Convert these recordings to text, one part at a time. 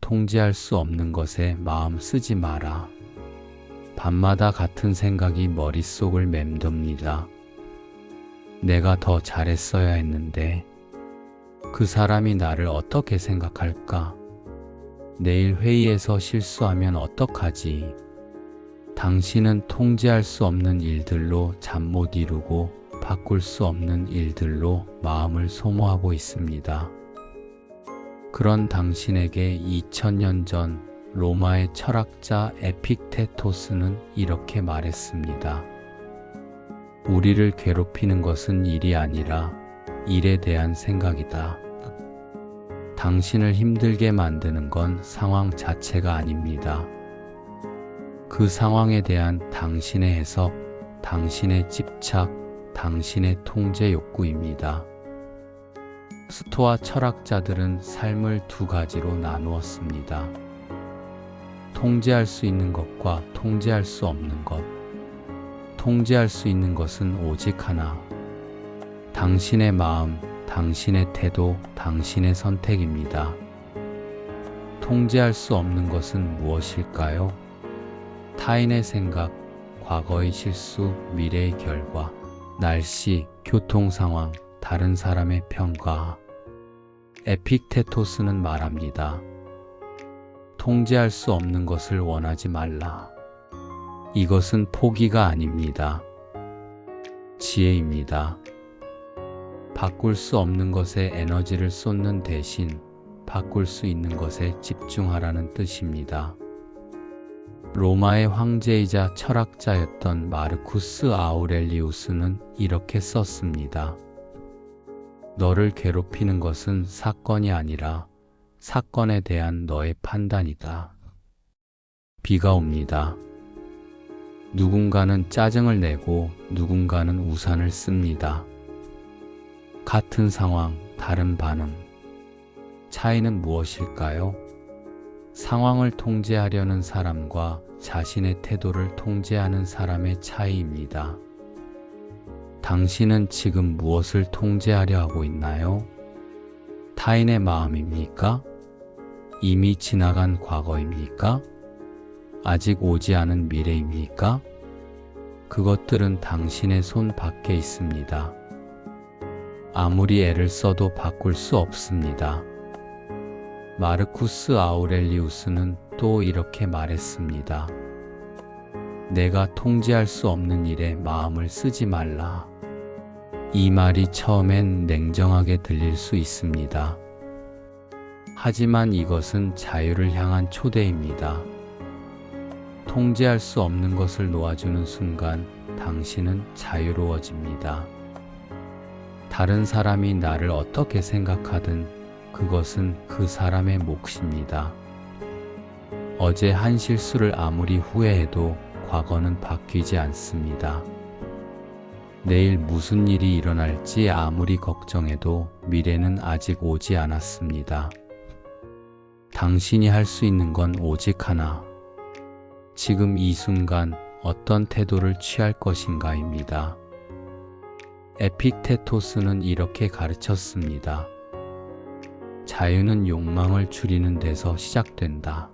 통제할 수 없는 것에 마음 쓰지 마라. 밤마다 같은 생각이 머릿속을 맴돕니다. 내가 더 잘했어야 했는데 그 사람이 나를 어떻게 생각할까? 내일 회의에서 실수하면 어떡하지? 당신은 통제할 수 없는 일들로 잠 못 이루고 바꿀 수 없는 일들로 마음을 소모하고 있습니다. 그런 당신에게 2000년 전 로마의 철학자 에픽테토스는 이렇게 말했습니다. 우리를 괴롭히는 것은 일이 아니라 일에 대한 생각이다. 당신을 힘들게 만드는 건 상황 자체가 아닙니다. 그 상황에 대한 당신의 해석, 당신의 집착, 당신의 통제 욕구입니다. 스토아 철학자들은 삶을 두 가지로 나누었습니다. 통제할 수 있는 것과 통제할 수 없는 것. 통제할 수 있는 것은 오직 하나. 당신의 마음, 당신의 태도, 당신의 선택입니다. 통제할 수 없는 것은 무엇일까요? 타인의 생각, 과거의 실수, 미래의 결과, 날씨, 교통 상황, 다른 사람의 평가. 에픽테토스는 말합니다. 통제할 수 없는 것을 원하지 말라. 이것은 포기가 아닙니다. 지혜입니다. 바꿀 수 없는 것에 에너지를 쏟는 대신 바꿀 수 있는 것에 집중하라는 뜻입니다. 로마의 황제이자 철학자였던 마르쿠스 아우렐리우스는 이렇게 썼습니다. 너를 괴롭히는 것은 사건이 아니라 사건에 대한 너의 판단이다. 비가 옵니다. 누군가는 짜증을 내고 누군가는 우산을 씁니다. 같은 상황, 다른 반응. 차이는 무엇일까요? 상황을 통제하려는 사람과 자신의 태도를 통제하는 사람의 차이입니다. 당신은 지금 무엇을 통제하려 하고 있나요? 타인의 마음입니까? 이미 지나간 과거입니까? 아직 오지 않은 미래입니까? 그것들은 당신의 손 밖에 있습니다. 아무리 애를 써도 바꿀 수 없습니다. 마르쿠스 아우렐리우스는 또 이렇게 말했습니다. 내가 통제할 수 없는 일에 마음을 쓰지 말라. 이 말이 처음엔 냉정하게 들릴 수 있습니다. 하지만 이것은 자유를 향한 초대입니다. 통제할 수 없는 것을 놓아주는 순간 당신은 자유로워집니다. 다른 사람이 나를 어떻게 생각하든 그것은 그 사람의 몫입니다. 어제 한 실수를 아무리 후회해도 과거는 바뀌지 않습니다. 내일 무슨 일이 일어날지 아무리 걱정해도 미래는 아직 오지 않았습니다. 당신이 할 수 있는 건 오직 하나. 지금 이 순간 어떤 태도를 취할 것인가입니다. 에픽테토스는 이렇게 가르쳤습니다. 자유는 욕망을 줄이는 데서 시작된다.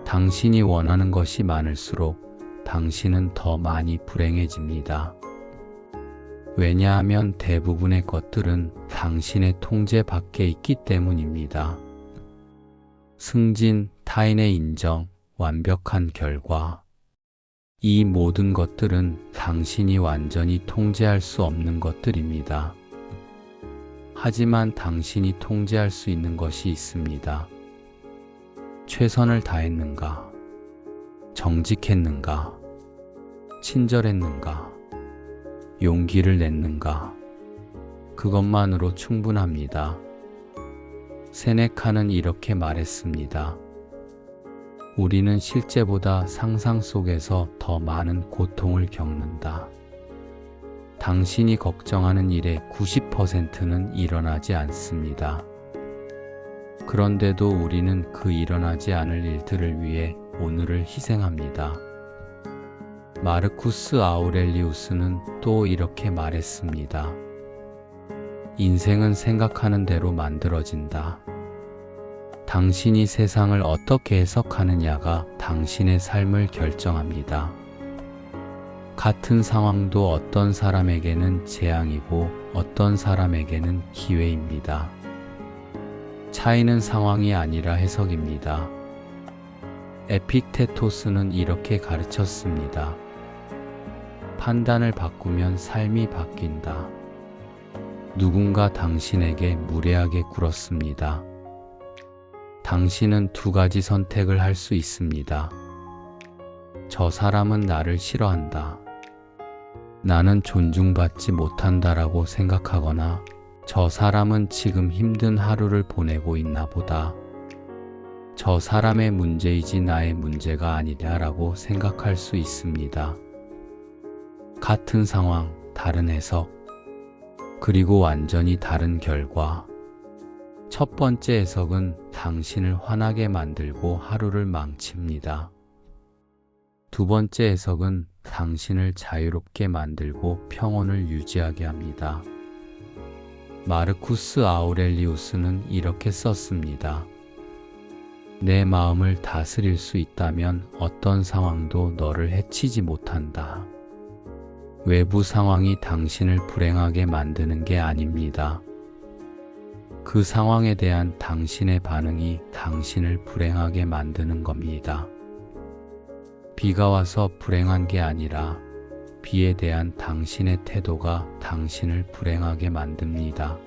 당신이 원하는 것이 많을수록 당신은 더 많이 불행해집니다. 왜냐하면 대부분의 것들은 당신의 통제 밖에 있기 때문입니다. 승진, 타인의 인정, 완벽한 결과. 이 모든 것들은 당신이 완전히 통제할 수 없는 것들입니다. 하지만 당신이 통제할 수 있는 것이 있습니다. 최선을 다했는가? 정직했는가? 친절했는가? 용기를 냈는가? 그것만으로 충분합니다. 세네카는 이렇게 말했습니다. 우리는 실제보다 상상 속에서 더 많은 고통을 겪는다. 당신이 걱정하는 일의 90%는 일어나지 않습니다. 그런데도 우리는 그 일어나지 않을 일들을 위해 오늘을 희생합니다. 마르쿠스 아우렐리우스는 또 이렇게 말했습니다. 인생은 생각하는 대로 만들어진다. 당신이 세상을 어떻게 해석하느냐가 당신의 삶을 결정합니다. 같은 상황도 어떤 사람에게는 재앙이고 어떤 사람에게는 기회입니다. 차이는 상황이 아니라 해석입니다. 에픽테토스는 이렇게 가르쳤습니다. 판단을 바꾸면 삶이 바뀐다. 누군가 당신에게 무례하게 굴었습니다. 당신은 두 가지 선택을 할 수 있습니다. 저 사람은 나를 싫어한다. 나는 존중받지 못한다라고 생각하거나 저 사람은 지금 힘든 하루를 보내고 있나 보다. 저 사람의 문제이지 나의 문제가 아니냐라고 생각할 수 있습니다. 같은 상황, 다른 해석, 그리고 완전히 다른 결과. 첫 번째 해석은 당신을 화나게 만들고 하루를 망칩니다. 두 번째 해석은 당신을 자유롭게 만들고 평온을 유지하게 합니다. 마르쿠스 아우렐리우스는 이렇게 썼습니다. 내 마음을 다스릴 수 있다면 어떤 상황도 너를 해치지 못한다. 외부 상황이 당신을 불행하게 만드는 게 아닙니다. 그 상황에 대한 당신의 반응이 당신을 불행하게 만드는 겁니다. 비가 와서 불행한 게 아니라 비에 대한 당신의 태도가 당신을 불행하게 만듭니다.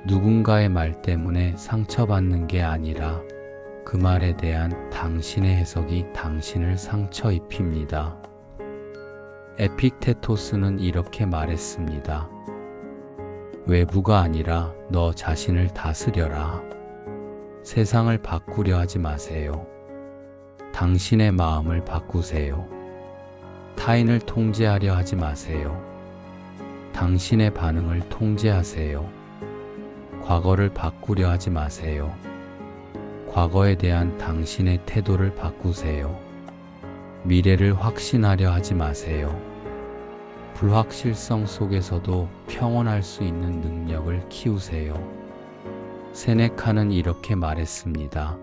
누군가의 말 때문에 상처받는 게 아니라 그 말에 대한 당신의 해석이 당신을 상처 입힙니다. 에픽테토스는 이렇게 말했습니다. 외부가 아니라 너 자신을 다스려라. 세상을 바꾸려 하지 마세요. 당신의 마음을 바꾸세요. 타인을 통제하려 하지 마세요. 당신의 반응을 통제하세요. 과거를 바꾸려 하지 마세요. 과거에 대한 당신의 태도를 바꾸세요. 미래를 확신하려 하지 마세요. 불확실성 속에서도 평온할 수 있는 능력을 키우세요. 세네카는 이렇게 말했습니다.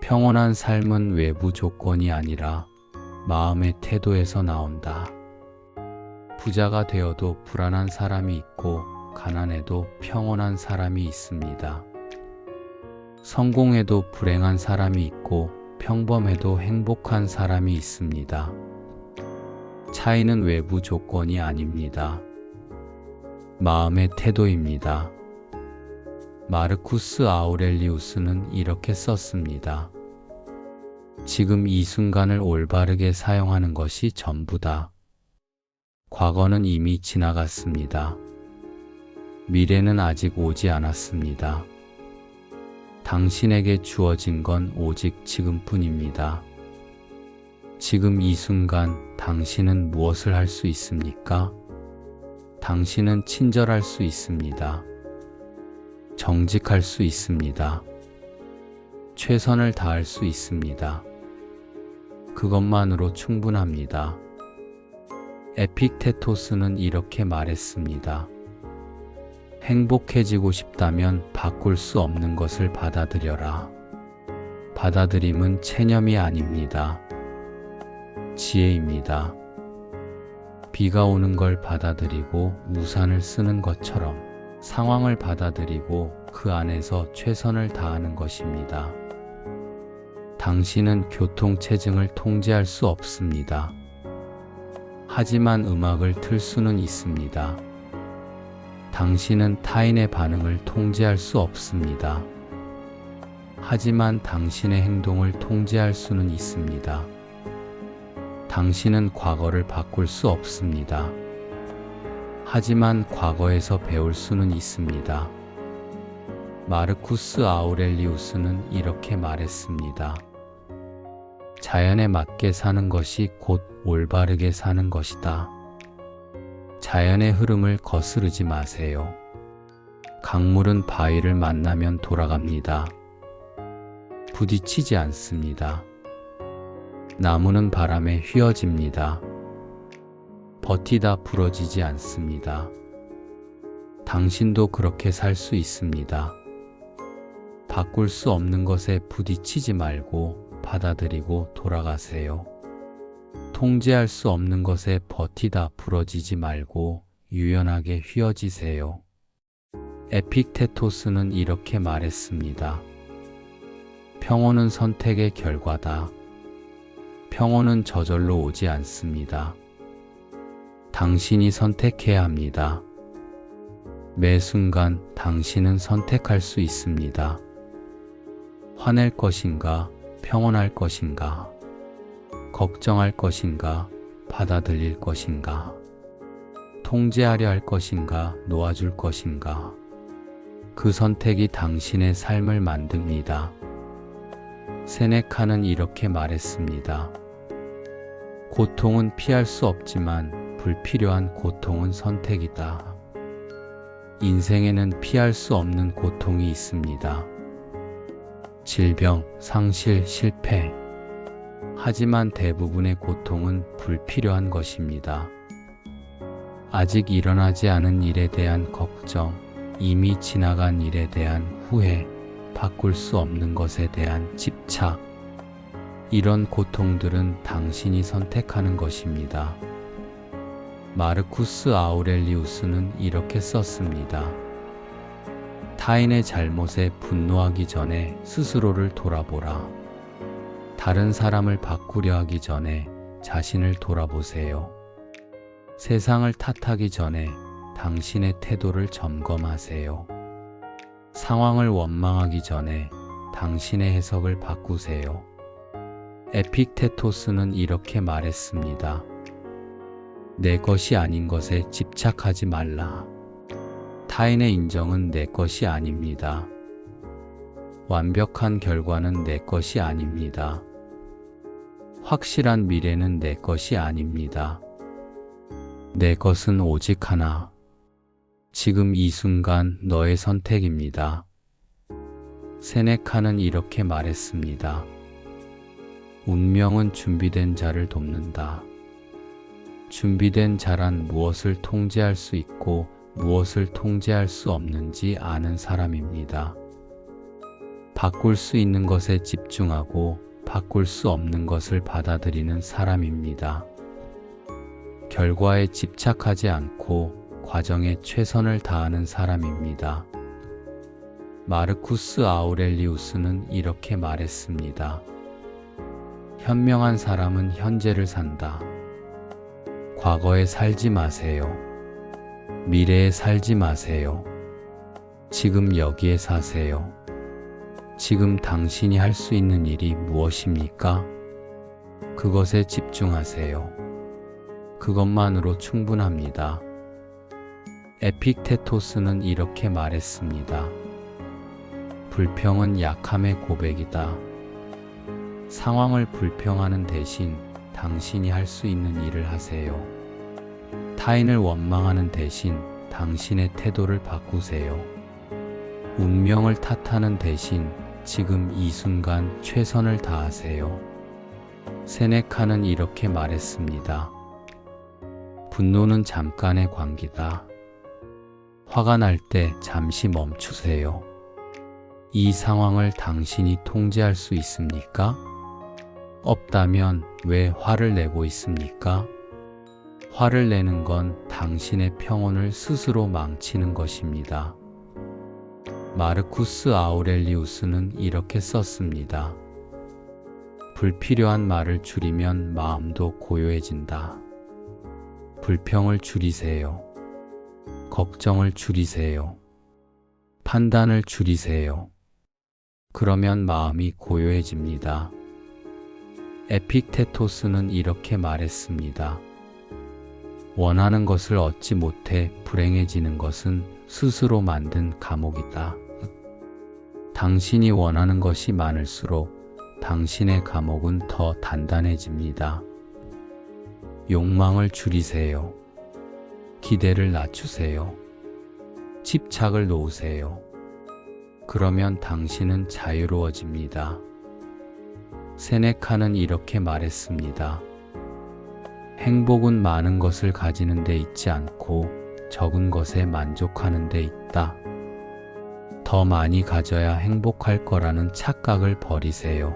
평온한 삶은 외부 조건이 아니라 마음의 태도에서 나온다. 부자가 되어도 불안한 사람이 있고 가난해도 평온한 사람이 있습니다. 성공해도 불행한 사람이 있고 평범해도 행복한 사람이 있습니다. 차이는 외부 조건이 아닙니다. 마음의 태도입니다. 마르쿠스 아우렐리우스는 이렇게 썼습니다. 지금 이 순간을 올바르게 사용하는 것이 전부다. 과거는 이미 지나갔습니다. 미래는 아직 오지 않았습니다. 당신에게 주어진 건 오직 지금뿐입니다. 지금 이 순간 당신은 무엇을 할 수 있습니까? 당신은 친절할 수 있습니다. 정직할 수 있습니다. 최선을 다할 수 있습니다. 그것만으로 충분합니다. 에픽테토스는 이렇게 말했습니다. 행복해지고 싶다면 바꿀 수 없는 것을 받아들여라. 받아들임은 체념이 아닙니다. 지혜입니다. 비가 오는 걸 받아들이고 우산을 쓰는 것처럼 상황을 받아들이고 그 안에서 최선을 다하는 것입니다. 당신은 교통체증을 통제할 수 없습니다. 하지만 음악을 틀 수는 있습니다. 당신은 타인의 반응을 통제할 수 없습니다. 하지만 당신의 행동을 통제할 수는 있습니다. 당신은 과거를 바꿀 수 없습니다. 하지만 과거에서 배울 수는 있습니다. 마르쿠스 아우렐리우스는 이렇게 말했습니다. 자연에 맞게 사는 것이 곧 올바르게 사는 것이다. 자연의 흐름을 거스르지 마세요. 강물은 바위를 만나면 돌아갑니다. 부딪히지 않습니다. 나무는 바람에 휘어집니다. 버티다 부러지지 않습니다. 당신도 그렇게 살 수 있습니다. 바꿀 수 없는 것에 부딪히지 말고 받아들이고 돌아가세요. 통제할 수 없는 것에 버티다 부러지지 말고 유연하게 휘어지세요. 에픽테토스는 이렇게 말했습니다. 평온은 선택의 결과다. 평온은 저절로 오지 않습니다. 당신이 선택해야 합니다. 매 순간 당신은 선택할 수 있습니다. 화낼 것인가, 평온할 것인가, 걱정할 것인가, 받아들일 것인가, 통제하려 할 것인가, 놓아줄 것인가. 그 선택이 당신의 삶을 만듭니다. 세네카는 이렇게 말했습니다. 고통은 피할 수 없지만 불필요한 고통은 선택이다. 인생에는 피할 수 없는 고통이 있습니다. 질병, 상실, 실패. 하지만 대부분의 고통은 불필요한 것입니다. 아직 일어나지 않은 일에 대한 걱정, 이미 지나간 일에 대한 후회, 바꿀 수 없는 것에 대한 집착. 이런 고통들은 당신이 선택하는 것입니다. 마르쿠스 아우렐리우스는 이렇게 썼습니다. 타인의 잘못에 분노하기 전에 스스로를 돌아보라. 다른 사람을 바꾸려 하기 전에 자신을 돌아보세요. 세상을 탓하기 전에 당신의 태도를 점검하세요. 상황을 원망하기 전에 당신의 해석을 바꾸세요. 에픽테토스는 이렇게 말했습니다. 내 것이 아닌 것에 집착하지 말라. 타인의 인정은 내 것이 아닙니다. 완벽한 결과는 내 것이 아닙니다. 확실한 미래는 내 것이 아닙니다. 내 것은 오직 하나. 지금 이 순간 너의 선택입니다. 세네카는 이렇게 말했습니다. 운명은 준비된 자를 돕는다. 준비된 자란 무엇을 통제할 수 있고 무엇을 통제할 수 없는지 아는 사람입니다. 바꿀 수 있는 것에 집중하고 바꿀 수 없는 것을 받아들이는 사람입니다. 결과에 집착하지 않고 과정에 최선을 다하는 사람입니다. 마르쿠스 아우렐리우스는 이렇게 말했습니다. 현명한 사람은 현재를 산다. 과거에 살지 마세요. 미래에 살지 마세요. 지금 여기에 사세요. 지금 당신이 할 수 있는 일이 무엇입니까? 그것에 집중하세요. 그것만으로 충분합니다. 에픽테토스는 이렇게 말했습니다. 불평은 약함의 고백이다. 상황을 불평하는 대신 당신이 할 수 있는 일을 하세요. 타인을 원망하는 대신 당신의 태도를 바꾸세요. 운명을 탓하는 대신 지금 이 순간 최선을 다하세요. 세네카는 이렇게 말했습니다. 분노는 잠깐의 광기다. 화가 날 때 잠시 멈추세요. 이 상황을 당신이 통제할 수 있습니까? 없다면 왜 화를 내고 있습니까? 화를 내는 건 당신의 평온을 스스로 망치는 것입니다. 마르쿠스 아우렐리우스는 이렇게 썼습니다. 불필요한 말을 줄이면 마음도 고요해진다. 불평을 줄이세요. 걱정을 줄이세요. 판단을 줄이세요. 그러면 마음이 고요해집니다. 에픽테토스는 이렇게 말했습니다. 원하는 것을 얻지 못해 불행해지는 것은 스스로 만든 감옥이다. 당신이 원하는 것이 많을수록 당신의 감옥은 더 단단해집니다. 욕망을 줄이세요. 기대를 낮추세요. 집착을 놓으세요. 그러면 당신은 자유로워집니다. 세네카는 이렇게 말했습니다. 행복은 많은 것을 가지는 데 있지 않고 적은 것에 만족하는 데 있다. 더 많이 가져야 행복할 거라는 착각을 버리세요.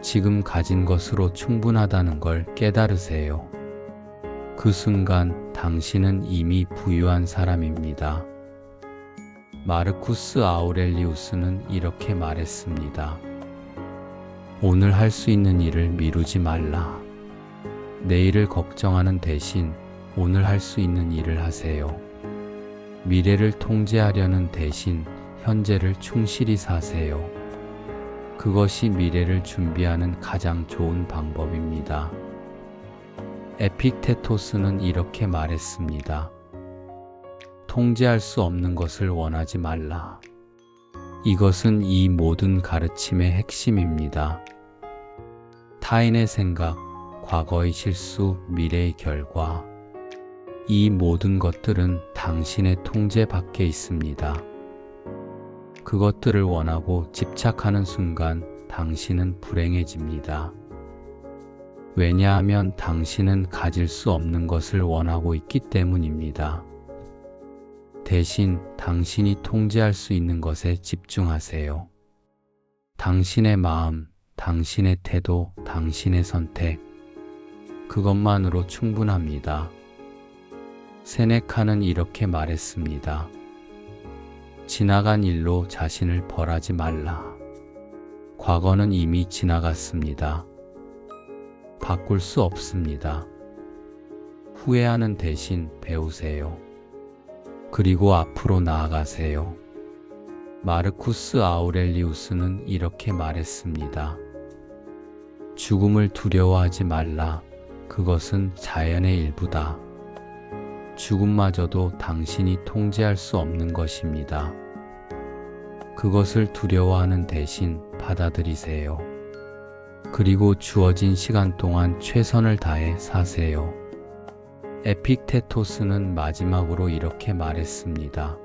지금 가진 것으로 충분하다는 걸 깨달으세요. 그 순간 당신은 이미 부유한 사람입니다. 마르쿠스 아우렐리우스는 이렇게 말했습니다. 오늘 할 수 있는 일을 미루지 말라. 내일을 걱정하는 대신 오늘 할 수 있는 일을 하세요. 미래를 통제하려는 대신 현재를 충실히 사세요. 그것이 미래를 준비하는 가장 좋은 방법입니다. 에픽테토스는 이렇게 말했습니다. 통제할 수 없는 것을 원하지 말라. 이것은 이 모든 가르침의 핵심입니다. 타인의 생각, 과거의 실수, 미래의 결과, 이 모든 것들은 당신의 통제 밖에 있습니다. 그것들을 원하고 집착하는 순간 당신은 불행해집니다. 왜냐하면 당신은 가질 수 없는 것을 원하고 있기 때문입니다. 대신 당신이 통제할 수 있는 것에 집중하세요. 당신의 마음, 당신의 태도, 당신의 선택, 그것만으로 충분합니다. 세네카는 이렇게 말했습니다. 지나간 일로 자신을 벌하지 말라. 과거는 이미 지나갔습니다. 바꿀 수 없습니다. 후회하는 대신 배우세요. 그리고 앞으로 나아가세요. 마르쿠스 아우렐리우스는 이렇게 말했습니다. 죽음을 두려워하지 말라. 그것은 자연의 일부다. 죽음마저도 당신이 통제할 수 없는 것입니다. 그것을 두려워하는 대신 받아들이세요. 그리고 주어진 시간 동안 최선을 다해 사세요. 에픽테토스는 마지막으로 이렇게 말했습니다.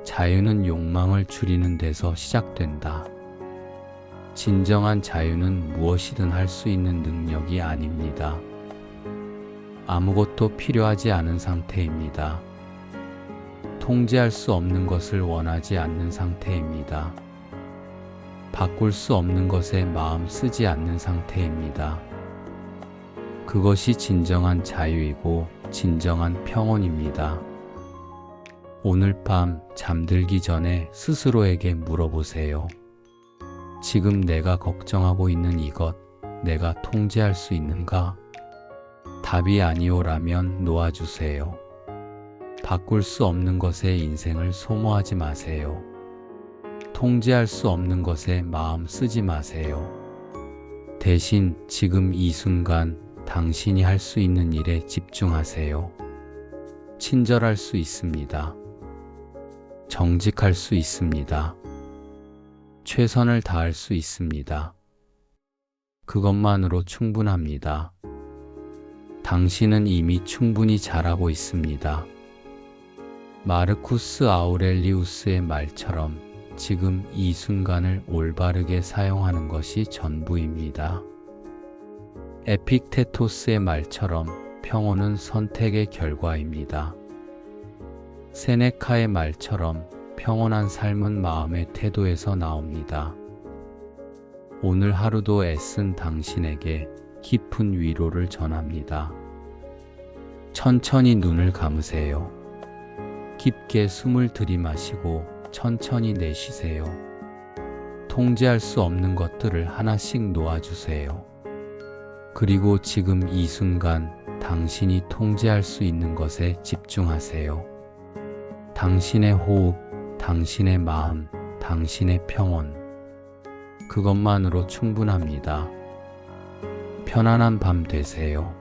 자유는 욕망을 줄이는 데서 시작된다. 진정한 자유는 무엇이든 할 수 있는 능력이 아닙니다. 아무것도 필요하지 않은 상태입니다. 통제할 수 없는 것을 원하지 않는 상태입니다. 바꿀 수 없는 것에 마음 쓰지 않는 상태입니다. 그것이 진정한 자유이고 진정한 평온입니다. 오늘 밤 잠들기 전에 스스로에게 물어보세요. 지금 내가 걱정하고 있는 이것, 내가 통제할 수 있는가? 답이 아니오라면 놓아주세요. 바꿀 수 없는 것에 인생을 소모하지 마세요. 통제할 수 없는 것에 마음 쓰지 마세요. 대신 지금 이 순간 당신이 할 수 있는 일에 집중하세요. 친절할 수 있습니다. 정직할 수 있습니다. 최선을 다할 수 있습니다. 그것만으로 충분합니다. 당신은 이미 충분히 잘하고 있습니다. 마르쿠스 아우렐리우스의 말처럼 지금 이 순간을 올바르게 사용하는 것이 전부입니다. 에픽테토스의 말처럼 평온은 선택의 결과입니다. 세네카의 말처럼 평온한 삶은 마음의 태도에서 나옵니다. 오늘 하루도 애쓴 당신에게 깊은 위로를 전합니다. 천천히 눈을 감으세요. 깊게 숨을 들이마시고 천천히 내쉬세요. 통제할 수 없는 것들을 하나씩 놓아주세요. 그리고 지금 이 순간 당신이 통제할 수 있는 것에 집중하세요. 당신의 호흡, 당신의 마음, 당신의 평온. 그것만으로 충분합니다. 편안한 밤 되세요.